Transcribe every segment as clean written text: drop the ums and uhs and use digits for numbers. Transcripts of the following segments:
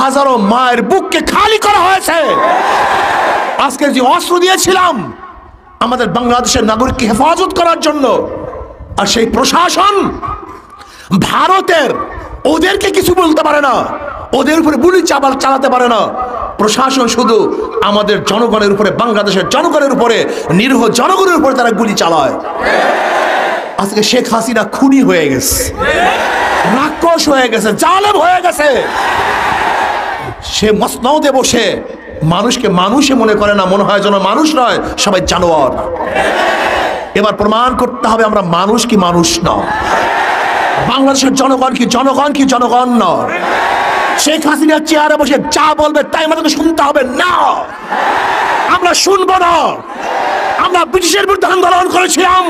হাজারো মায়ের বুককে খালি করা হয়েছে। আজকে যে অস্ত্র দিয়েছিলাম আমাদের বাংলাদেশের নাগরিককে হেফাজত করার জন্য, আর সেই প্রশাসন ভারতের, ওদেরকে কিছু বলতে পারে না, ওদের উপরে গুলি চালাতে পারে না। প্রশাসন শুধু আমাদের জনগণের উপরে, বাংলাদেশের জনগণের উপরে, নিরীহ জনগণের উপরে তারা গুলি চালায়। আজকে শেখ হাসিনা খুনি হয়ে গেছে, রাক্ষস হয়ে গেছে, জালেম হয়ে গেছে। সে মসনদে বসে মানুষকে মানুষে মনে করে না, মনে হয় যেন মানুষ নয়, সবাই জানোয়ার। এবার প্রমাণ করতে হবে আমরা মানুষ কি মানুষ নয়, বাংলাদেশের জনগণ কি জনগণ কি জনগণ নয়। শেখ হাসিনার চেয়ারে বসে যা বলবে তাই আমাদেরকে শুনতে হবে না, আমরা শুনবো না। আমরা ব্রিটিশের বিরুদ্ধে আন্দোলন করেছিলাম,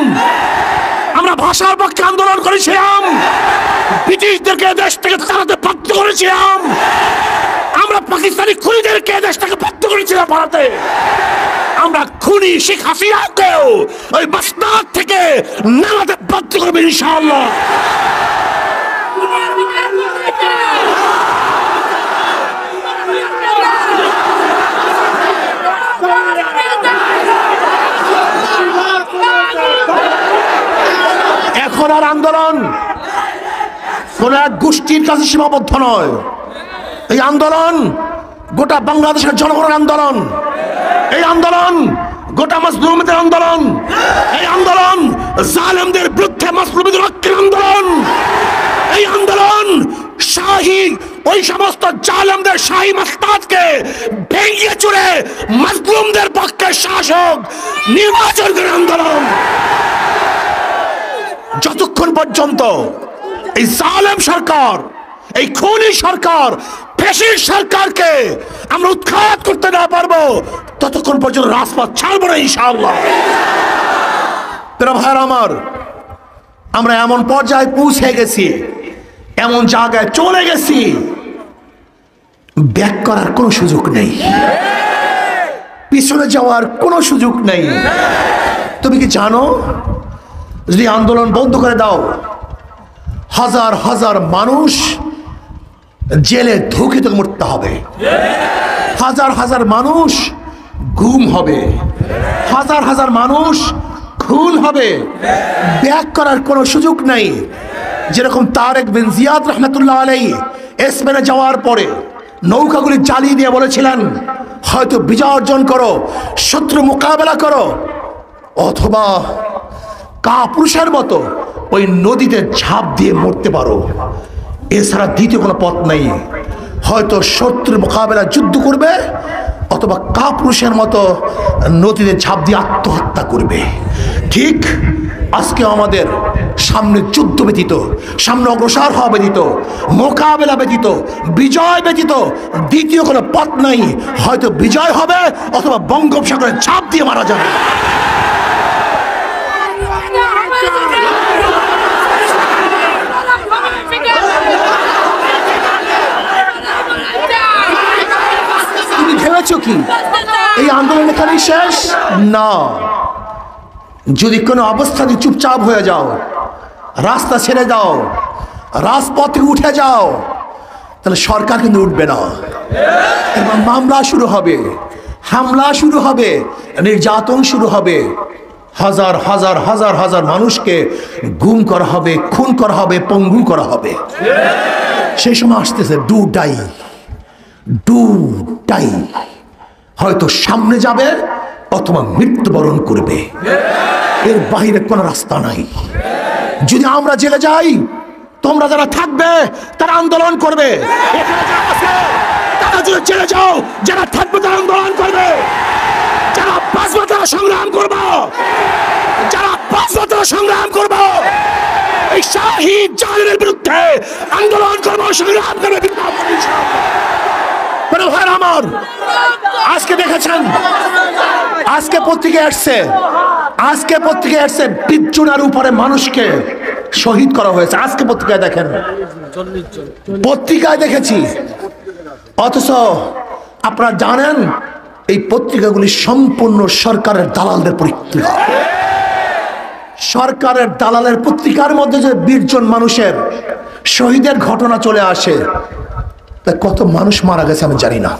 আমরা ভাষার পক্ষে আন্দোলন করেছিলাম, ব্রিটিশদেরকে দেশ থেকে তাড়াতে বাধ্য করেছিলাম, আমরা পাকিস্তানি খুনিদেরকে দেশ থেকে বাধ্য করেছিলাম ভারতে। আমরা খুনি শেখ হাসিনাকেও ওই মাসনদ থেকে নামাতে বাধ্য করবে ইনশাআল্লাহ। এখন আর আন্দোলন কোন এক গোষ্ঠীর কাছে সীমাবদ্ধ নয়। এই আন্দোলন গোটা বাংলাদেশের জনগণের আন্দোলন, এই আন্দোলন গোটা মাজলুমদের আন্দোলন, এই আন্দোলন জালেমদের বিরুদ্ধে মাজলুমদের রক্ষার আন্দোলন। এই আন্দোলন শাহী ওই সমস্ত জালেমদের শাহী মাস্তাদকে ভেঙে চুরে মাজলুমদের পক্ষে শাসক নির্বাচন করার আন্দোলন। যতক্ষণ পর্যন্ত এই জালেম সরকার, এই খুনি সরকার, ফ্যাসিস্ট সরকারকে আমরা উৎখাত করতে না পারবো, ততক্ষণ পর্যন্ত রাজপথ ছাড়বো না ইনশাআল্লাহ। প্রিয় ভাইরা আমার, আমরা এমন পর্যায়ে পৌঁছে গেছি, এমন জায়গায় চলে গেছি, ব্যাক করার কোনো সুযোগ নেই, পিছনে যাওয়ার কোনো সুযোগ নেই। তুমি কি জানো, যদি আন্দোলন বন্ধ করে দাও, হাজার হাজার মানুষ জেলে ধুঁকে থেকে মরতে হবে, হাজার হাজার মানুষ গুম হবে, হাজার হাজার মানুষ খুন হবে, ব্যাক করার কোনো সুযোগ নাই। যেরকম তারেক বিন জিয়াদ রহমতুল্লাহ আলাইহি স্পেনে যাওয়ার পরে নৌকাগুলি জ্বালিয়ে দিয়ে বলেছিলেন, হয়তো বিজয় অর্জন করো, শত্রু মোকাবেলা করো, অথবা কাপুরুষের মতো ওই নদীতে ঝাঁপ দিয়ে মরতে পারো, এছাড়া দ্বিতীয় কোনো পথ নেই। হয়তো শত্রুর মোকাবেলা যুদ্ধ করবে, অথবা কাপুরুষের মতো নদীতে ঝাঁপ দিয়ে আত্মহত্যা করবে। ঠিক আজকে আমাদের সামনে যুদ্ধ ব্যতীত, সামনে অগ্রসর হওয়া ব্যতীত, মোকাবেলা ব্যতীত, বিজয় ব্যতীত দ্বিতীয় কোনো পথ নাই। হয়তো বিজয় হবে, অথবা বঙ্গোপসাগরে ঝাঁপ দিয়ে মারা যাবে। তুমি ভেবেছো কি এই আন্দোলন এখানেই শেষ? না, যদি কোনো অবস্থাতে চুপচাপ হয়ে যাও, রাস্তা ছেড়ে দাও, রাজপথে উঠে যাও, তাহলে সরকার কিন্তু উঠবে না। এবং মামলা শুরু হবে, হামলা শুরু হবে, নির্যাতন শুরু হবে, হাজার হাজার হাজার হাজার মানুষকে গুম করা হবে, খুন করা হবে, পঙ্গু করা হবে। সেই সময় আসতেছে ডু ডাই, ডু ডাই। হয়তো সামনে যাবে অথবা মৃত্যুবরণ করবে, এর বাইরে কোনো রাস্তা নাই। যদি আমরা জেলে যাই, তোমরা যারা থাকবে তারা আন্দোলন করবে, তারা যদি জেলে যাও, যারা থাকবে তারা আন্দোলন করবে, যারা বাঁচবে তারা সংগ্রাম করবো, যারা বাঁচবে তারা সংগ্রাম করবো, এই শাহী জালেমের বিরুদ্ধে আন্দোলন করবো, সংগ্রাম করবে। আমার আজকে দেখেছেন, আজকে পত্রিকায় আসছে, আজকে পত্রিকায় আসছে বিচ্ছুনার উপরে মানুষকে শহীদ করা হয়েছে। আজকে পত্রিকায় দেখেন, পত্রিকায় দেখেছি। অথচ আপনারা জানেন এই পত্রিকাগুলি সম্পূর্ণ সরকারের দালালদের পত্রিকা। সরকারের দালালের পত্রিকার মধ্যে যে 20 জন মানুষের শহীদের ঘটনা চলে আসে, তাই কত মানুষ মারা গেছে আমি জানি না।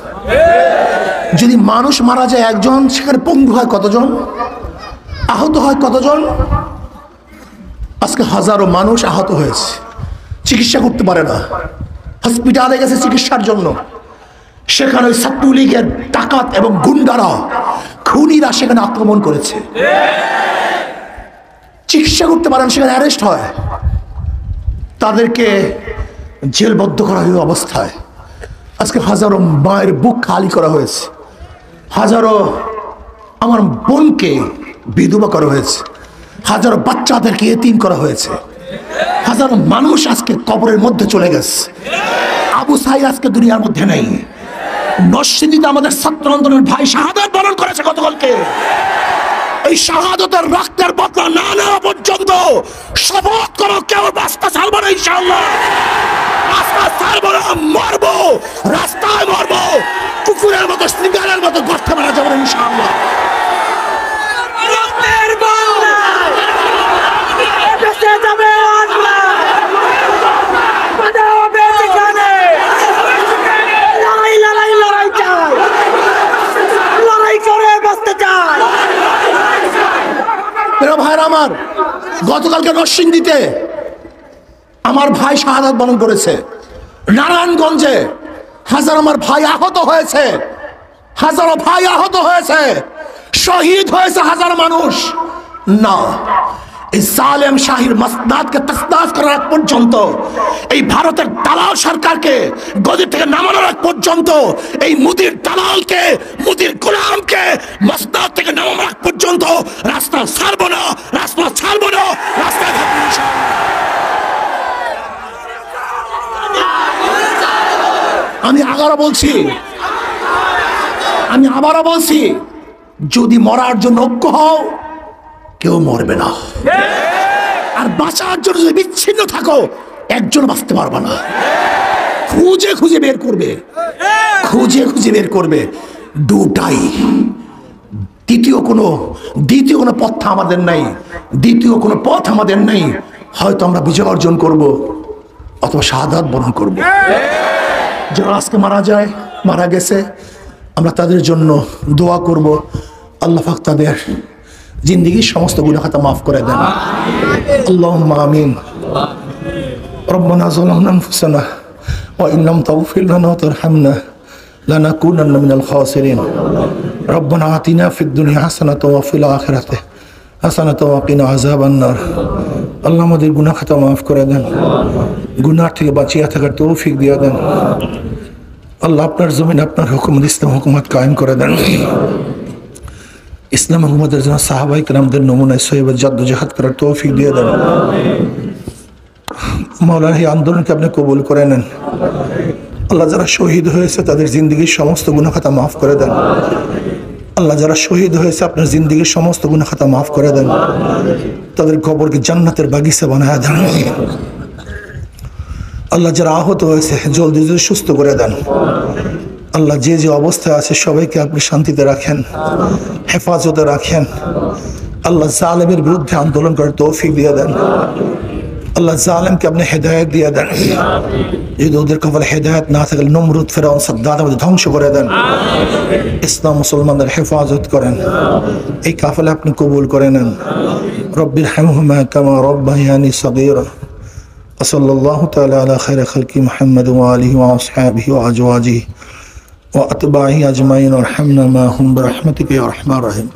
যদি মানুষ মারা যায় একজন, সেখানে পঙ্গু হয় কতজন, আহত হয় কতজন। আজকে হাজারো মানুষ আহত হয়েছে, চিকিৎসা করতে পারে না, হসপিটালে গেছে চিকিৎসার জন্য। সেখানে ওই ছাত্রলীগের ডাকাত এবং গুন্ডারা, খুনিরা সেখানে আক্রমণ করেছে, চিকিৎসা করতে পারেন, সেখানে অ্যারেস্ট হয়, তাদেরকে জেলবদ্ধ করা হয়ে অবস্থায়। আজকে হাজারো মায়ের বুক খালি করা হয়েছে, হাজারো আমার বোনকে বিধবা করা হয়েছে, হাজারো বাচ্চাদেরকে এতিম করা হয়েছে, হাজারো মানুষ আজকে কবরের মধ্যে চলে গেছে। আবু সাইদ আজকে দুনিয়ার মধ্যে নেই। নরসিংদীতে আমাদের ছাত্র আন্দোলনের ভাই শাহাদাত বরণ করেছে গতকালকে। এই শাহাদাতের রক্তের বদলা না নেওয়া পর্যন্ত শপথ করো কেউ রাস্তা ছাড়বো না। ইনশাআল্লাহ রাস্তা ছাড়বো না, মরবো, রাস্তায় মরবো, কুকুরের মতো শৃঙ্গারের মতো গর্তে মারা যাবো ইনশাআল্লাহ। ভাইরা আমার, গতকালকে নরসিংদীতে আমার ভাই শাহাদাত বরণ করেছে। নারায়ণগঞ্জে হাজার আমার ভাই আহত হয়েছে, হাজারো ভাই আহত হয়েছে, শহীদ হয়েছে হাজার মানুষ। না, এই জালেম শাহির মাসনাদকে তসনাস করার আগ পর্যন্ত, এই ভারতের দালাল সরকারকে গদি থেকে নামানোর আগ পর্যন্ত, এই মুদির দালালকে, মুদির গোলামকে মাসনাদ থেকে নামানোর আগ পর্যন্ত রাস্তা ছাড়বো না, রাস্তা ছাড়বো না, রাস্তায় থাকবো ইনশাআল্লাহ। আমি আবারও বলছি, যদি মরার জন্য ঐক্য হও, কেউ মরবে না। আর বাঁচার জন্য যদি বিচ্ছিন্ন থাকো, একজন বাঁচতে পারবে না। খুঁজে খুঁজে বের করবে, খুঁজে খুঁজে বের করবে। দুটাই, দ্বিতীয় কোনো পথ আমাদের নাই, দ্বিতীয় কোনো পথ আমাদের নাই। হয়তো আমরা বিজয় অর্জন করব, অথবা শাহাদাত বরণ করব। যারা আজকে মারা গেছে, আমরা তাদের জন্য দোয়া করব। আল্লাহ পাক তাদের জিন্দেগির সমস্ত গুনাহ খাতা মাফ করে দেন। আল্লাহুম্মা আমিন। রব্বানা যালামনা আনফুসানা ওয়া ইন লাম তাগফির লানা ওয়া তারহামনা লানাকুনান্না মিনাল খাসিরিন। রব্বানা আতিনা ফিদ দুনিয়া হাসানাতাও ওয়া ফিল আখিরাতি হাসানাতাও ওয়া কিনা আযাবান নার। আল্লাহ আমাদের গুনাহ খাতা মাফ করে দেন, গুনাহ থেকে বাঁচিয়ে থাকার তৌফিক দিয়ে দেন। আল্লাহ আপনার জমিন, আপনার হুকুমত, ইসলাম হুকুমত কায়েম করে দেন। ইসলাম হুকুমতের জন্য সাহাবায়ে কেরামদের নমুনায় সহিহ জাদ্দোজাহাদ করার তৌফিক দিয়ে দেন। মাওলানা এই আন্দোলনকে আপনি কবুল করে নেন। আল্লাহ যারা শহীদ হয়েছে তাদের জিন্দেগির সমস্ত গুনাহ খাতা মাফ করে দেন। আল্লাহ যারা শহীদ হয়েছে আপনার জিন্দেগির সমস্ত গুনাহ খাতা মাফ করে দেন। তাদের কবরকে জান্নাতের বাগিচা বানায় দেন। আল্লাহ যারা আহত হয়েছে জলদি জলদি সুস্থ করে দেন। আল্লাহ যে যে অবস্থায় আছে সবাইকে আপনি শান্তিতে রাখেন, হেফাজতে রাখেন। আল্লাহ জালেমের বিরুদ্ধে আন্দোলন করার তৌফিক দিয়ে দেন। আল্লাহ জালেমকে আপনি হেদায়েত দিয়ে দেন। যদি ওদের কপালে হেদায়েত না থাকলে নমরুদ, ফেরাউন, সাদ্দাত আমাদের ধ্বংস করে দেন। ইসলাম মুসলমানদের হেফাজত করেন। এই কাফেলা আপনি কবুল করে নেন। রব্বির হামহুমা কামা রব্বায়ানি সগীরা। وصلى الله تعالى على خير خلق محمد وآله وأصحابه وأزواجه وأتباعه أجمعين وارحمنا معهم برحمتك يا أرحم الراحمين.